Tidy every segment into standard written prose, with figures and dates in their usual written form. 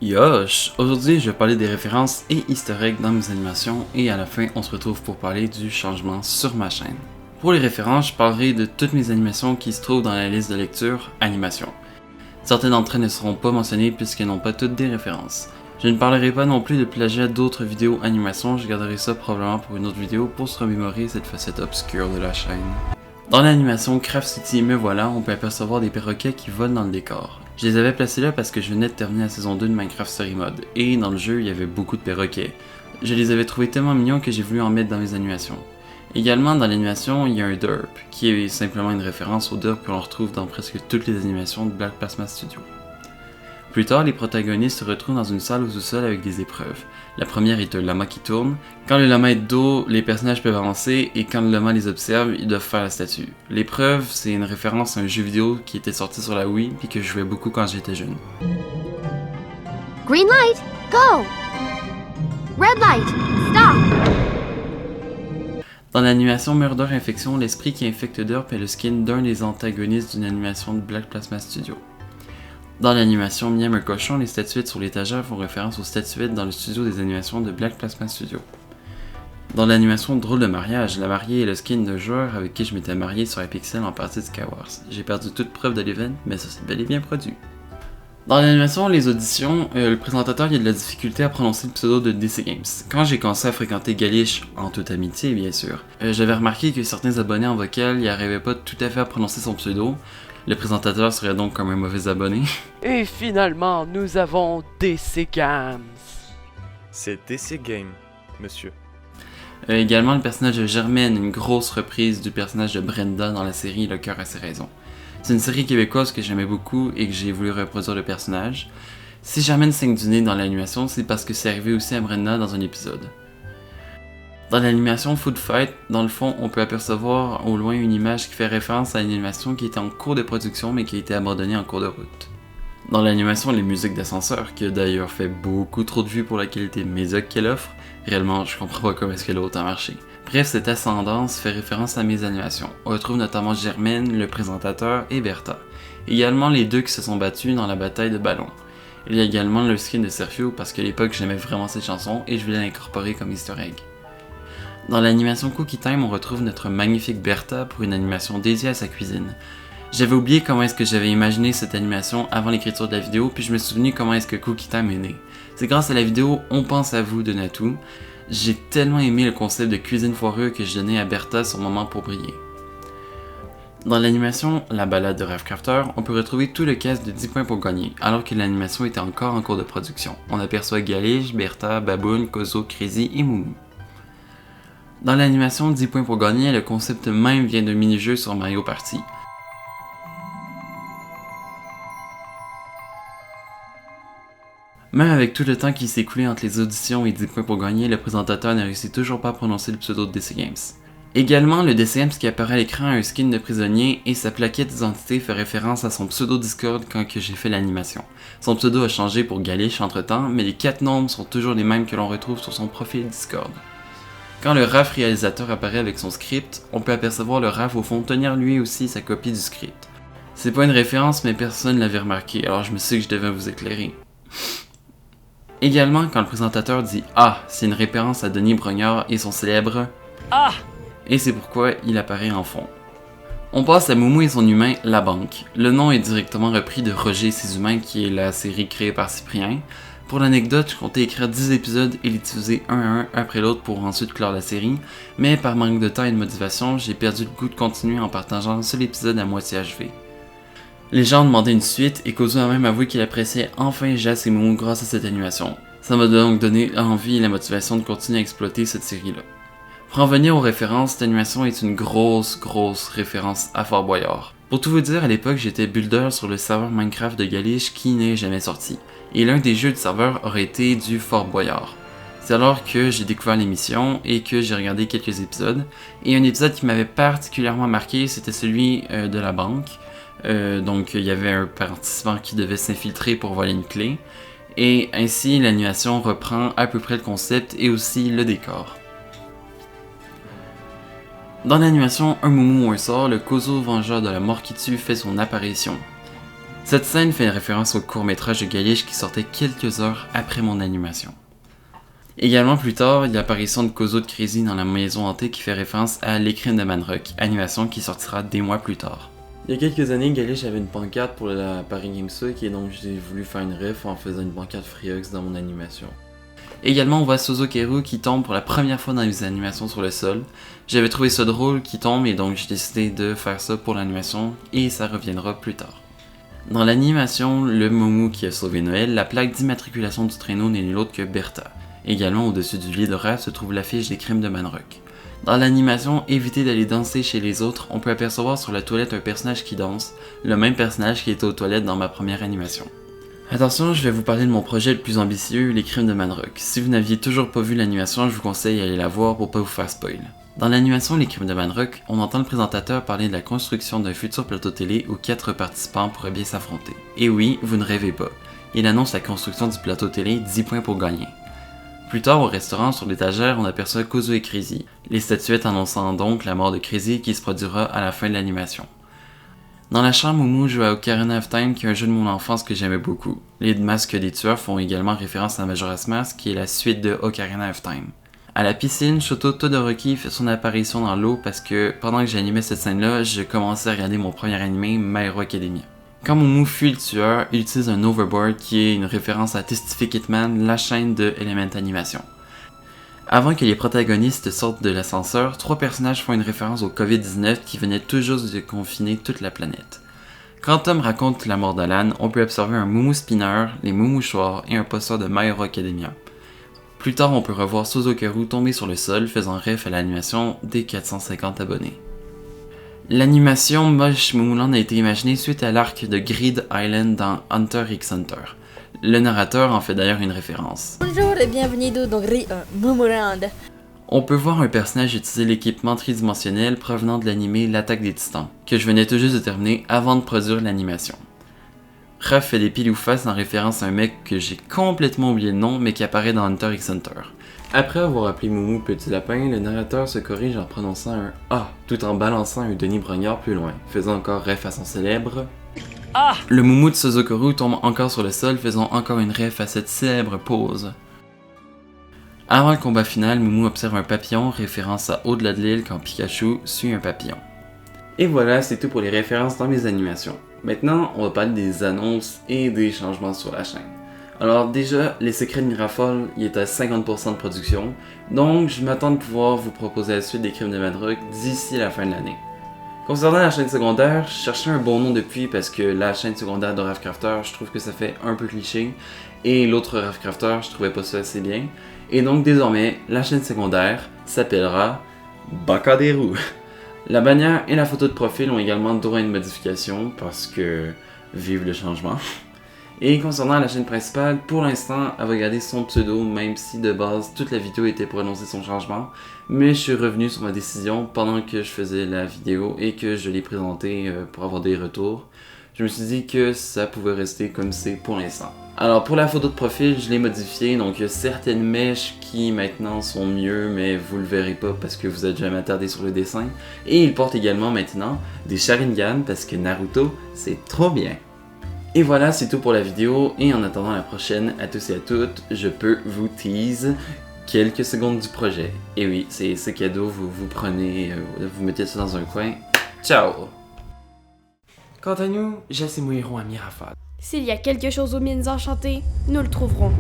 Yosh! Aujourd'hui, je vais parler des références et easter eggs dans mes animations et à la fin, on se retrouve pour parler du changement sur ma chaîne. Pour les références, je parlerai de toutes mes animations qui se trouvent dans la liste de lecture Animation. Certaines d'entre elles ne seront pas mentionnées puisqu'elles n'ont pas toutes des références. Je ne parlerai pas non plus de plagiat d'autres vidéos animations, je garderai ça probablement pour une autre vidéo pour se remémorer cette facette obscure de la chaîne. Dans l'animation Craft City Me Voilà, on peut apercevoir des perroquets qui volent dans le décor. Je les avais placés là parce que je venais de terminer la saison 2 de Minecraft Story Mode, et dans le jeu il y avait beaucoup de perroquets. Je les avais trouvés tellement mignons que j'ai voulu en mettre dans mes animations. Également dans l'animation, il y a un derp, qui est simplement une référence au derp que l'on retrouve dans presque toutes les animations de Black Plasma Studio. Plus tard, les protagonistes se retrouvent dans une salle au sous-sol avec des épreuves. La première est un lama qui tourne. Quand le lama est de dos, les personnages peuvent avancer et quand le lama les observe, ils doivent faire la statue. L'épreuve, c'est une référence à un jeu vidéo qui était sorti sur la Wii et que je jouais beaucoup quand j'étais jeune. Green light, go! Red light, stop! Dans l'animation Murder Infection, l'esprit qui infecte Derp est le skin d'un des antagonistes d'une animation de Black Plasma Studio. Dans l'animation Miam un cochon, les statuettes sur l'étagère font référence aux statuettes dans le studio des animations de Black Plasma Studio. Dans l'animation Drôle de mariage, la mariée est le skin d'un joueur avec qui je m'étais marié sur Hypixel en partie de Skywars. J'ai perdu toute preuve de l'event, mais ça s'est bel et bien produit. Dans l'animation Les Auditions, le présentateur a de la difficulté à prononcer le pseudo de DC Games. Quand j'ai commencé à fréquenter Galish, en toute amitié bien sûr, j'avais remarqué que certains abonnés en vocal n'y arrivaient pas tout à fait à prononcer son pseudo. Le présentateur serait donc comme un mauvais abonné. Et finalement, nous avons DC Games. C'est DC Game, monsieur. Également, le personnage de Germaine, une grosse reprise du personnage de Brenda dans la série Le cœur a ses raisons. C'est une série québécoise que j'aimais beaucoup et que j'ai voulu reproduire le personnage. Si Germaine saigne du nez dans l'animation, c'est parce que c'est arrivé aussi à Brenda dans un épisode. Dans l'animation Food Fight, dans le fond, on peut apercevoir au loin une image qui fait référence à une animation qui était en cours de production mais qui a été abandonnée en cours de route. Dans l'animation Les musiques d'ascenseur, qui a d'ailleurs fait beaucoup trop de vues pour la qualité médiocre qu'elle offre, réellement je comprends pas comment est-ce qu'elle a autant marché. Bref, cette ascendance fait référence à mes animations. On retrouve notamment Germaine, le présentateur, et Bertha. Également les deux qui se sont battus dans la bataille de ballon. Il y a également le skin de Sergio parce qu'à l'époque j'aimais vraiment cette chanson et je voulais l'incorporer comme easter egg. Dans l'animation Cookie Time, on retrouve notre magnifique Bertha pour une animation dédiée à sa cuisine. J'avais oublié comment est-ce que j'avais imaginé cette animation avant l'écriture de la vidéo, puis je me souvenais comment est-ce que Cookie Time est né. C'est grâce à la vidéo On pense à vous de Natou. J'ai tellement aimé le concept de cuisine foireux que je donnais à Bertha son moment pour briller. Dans l'animation La balade de Ravecrafter, on peut retrouver tout le cast de 10 points pour gagner, alors que l'animation était encore en cours de production. On aperçoit Galish, Bertha, Baboon, Kozo, Crazy et Moumou. Dans l'animation 10 points pour gagner, le concept même vient d'un mini-jeu sur Mario Party. Même avec tout le temps qui s'est écoulé entre les auditions et 10 points pour gagner, le présentateur n'a réussi toujours pas à prononcer le pseudo de DC Games. Également, le DC Games qui apparaît à l'écran a un skin de prisonnier et sa plaquette d'identité fait référence à son pseudo Discord quand j'ai fait l'animation. Son pseudo a changé pour Galish entre temps, mais les 4 nombres sont toujours les mêmes que l'on retrouve sur son profil Discord. Quand le RAF réalisateur apparaît avec son script, on peut apercevoir le RAF au fond tenir lui aussi sa copie du script. C'est pas une référence mais personne ne l'avait remarqué, alors je me suis dit que je devais vous éclairer. Également, quand le présentateur dit « Ah », c'est une référence à Denis Brognard et son célèbre « Ah », et c'est pourquoi il apparaît en fond. On passe à Moumou et son humain, La Banque. Le nom est directement repris de Roger et ses humains qui est la série créée par Cyprien. Pour l'anecdote, je comptais écrire 10 épisodes et les diffuser un à un après l'autre pour ensuite clore la série, mais par manque de temps et de motivation, j'ai perdu le goût de continuer en partageant un seul épisode à moitié achevé. Les gens ont demandé une suite et Kozo a même avoué qu'il appréciait enfin Jas et Moumou grâce à cette animation. Ça m'a donc donné l'envie et la motivation de continuer à exploiter cette série-là. Pour en venir aux références, cette animation est une grosse référence à Fort Boyard. Pour tout vous dire, à l'époque j'étais builder sur le serveur Minecraft de Galish qui n'est jamais sorti, et l'un des jeux du serveur aurait été du Fort Boyard. C'est alors que j'ai découvert l'émission et que j'ai regardé quelques épisodes, et un épisode qui m'avait particulièrement marqué c'était celui de la banque. Donc il y avait un participant qui devait s'infiltrer pour voler une clé, et ainsi l'animation reprend à peu près le concept et aussi le décor. Dans l'animation Un Moumou ou un sort, le Kozo vengeur de la mort qui tue fait son apparition. Cette scène fait référence au court-métrage de Galish qui sortait quelques heures après mon animation. Également plus tard, il y a l'apparition de Kozo de Crazy dans la maison hantée qui fait référence à Les Crimes de Manrock, animation qui sortira des mois plus tard. Il y a quelques années, Galish avait une pancarte pour la Paris Games Week et donc j'ai voulu faire une ref en faisant une pancarte Freeox dans mon animation. Également, on voit Suzukeru qui tombe pour la première fois dans les animations sur le sol. J'avais trouvé ça drôle qu'il tombe et donc j'ai décidé de faire ça pour l'animation et ça reviendra plus tard. Dans l'animation, le Moumou qui a sauvé Noël, la plaque d'immatriculation du traîneau n'est nulle autre que Bertha. Également, au-dessus du lit de rêve se trouve l'affiche des Crimes de Manrock. Dans l'animation, évitez d'aller danser chez les autres, on peut apercevoir sur la toilette un personnage qui danse, le même personnage qui était aux toilettes dans ma première animation. Attention, je vais vous parler de mon projet le plus ambitieux, les Crimes de Manrock. Si vous n'aviez toujours pas vu l'animation, je vous conseille d'aller la voir pour pas vous faire spoil. Dans l'animation Les Crimes de Manrock, on entend le présentateur parler de la construction d'un futur plateau télé où 4 participants pourraient bien s'affronter. Et oui, vous ne rêvez pas. Il annonce la construction du plateau télé, 10 points pour gagner. Plus tard, au restaurant, sur l'étagère, on aperçoit Kozo et Crazy, les statuettes annonçant donc la mort de Crazy qui se produira à la fin de l'animation. Dans la chambre, Moumou joue à Ocarina of Time, qui est un jeu de mon enfance que j'aimais beaucoup. Les masques des tueurs font également référence à Majora's Mask, qui est la suite de Ocarina of Time. À la piscine, Shoto Todoroki fait son apparition dans l'eau parce que pendant que j'animais cette scène-là, je commençais à regarder mon premier animé, My Hero Academia. Quand Moumou fuit le tueur, il utilise un overboard qui est une référence à Testific Hitman, la chaîne de Element Animation. Avant que les protagonistes sortent de l'ascenseur, 3 personnages font une référence au Covid-19 qui venait tout juste de confiner toute la planète. Quand Tom raconte la mort d'Alan, on peut observer un Moumou spinner, les Moumouchoirs et un poster de My Hero Academia. Plus tard, on peut revoir Suzukeru tomber sur le sol, faisant ref à l'animation des 450 abonnés. L'animation Moche Moumouland a été imaginée suite à l'arc de Grid Island dans Hunter x Hunter. Le narrateur en fait d'ailleurs une référence. Bonjour et bienvenue dans Grid Moumouland. On peut voir un personnage utiliser l'équipement tridimensionnel provenant de l'animé L'attaque des titans, que je venais tout juste de terminer avant de produire l'animation. Raph fait des pile ou face en référence à un mec que j'ai complètement oublié le nom mais qui apparaît dans Hunter x Hunter. Après avoir appelé Moumou Petit Lapin, le narrateur se corrige en prononçant un A tout en balançant un Denis Brognard plus loin, faisant encore ref à son célèbre A. Le Moumou de Suzukeru tombe encore sur le sol, faisant encore une ref à cette célèbre pose. Avant le combat final, Moumou observe un papillon, référence à Au-delà de l'île quand Pikachu suit un papillon. Et voilà, c'est tout pour les références dans mes animations. Maintenant, on va parler des annonces et des changements sur la chaîne. Alors déjà, Les Secrets de Mirafol, il est à 50% de production, donc je m'attends de pouvoir vous proposer la suite des Crimes de Manrock d'ici la fin de l'année. Concernant la chaîne secondaire, je cherchais un bon nom depuis parce que la chaîne secondaire de Ravecrafter, je trouve que ça fait un peu cliché, et l'autre Ravecrafter, je trouvais pas ça assez bien. Et donc désormais, la chaîne secondaire s'appellera Bacadérou. La bannière et la photo de profil ont également droit à une modification parce que vive le changement. Et concernant la chaîne principale, pour l'instant, elle va garder son pseudo, même si de base, toute la vidéo était pour annoncer son changement. Mais je suis revenu sur ma décision pendant que je faisais la vidéo et que je l'ai présentée pour avoir des retours. Je me suis dit que ça pouvait rester comme c'est pour l'instant. Alors pour la photo de profil, je l'ai modifiée, donc il y a certaines mèches qui maintenant sont mieux, mais vous le verrez pas parce que vous êtes jamais attardé sur le dessin. Et il porte également maintenant des Sharingan parce que Naruto, c'est trop bien. Et voilà, c'est tout pour la vidéo, et en attendant la prochaine, à tous et à toutes, je peux vous tease quelques secondes du projet. Et oui, c'est cadeau, vous prenez, vous mettez ça dans un coin. Ciao! Quant à nous, j'assimouillerons à Mirafol. S'il y a quelque chose aux mines enchantées, nous le trouverons.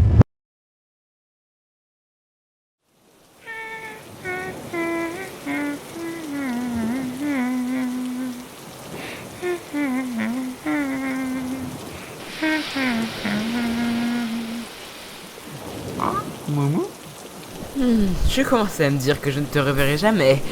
Je commençais à me dire que je ne te reverrai jamais.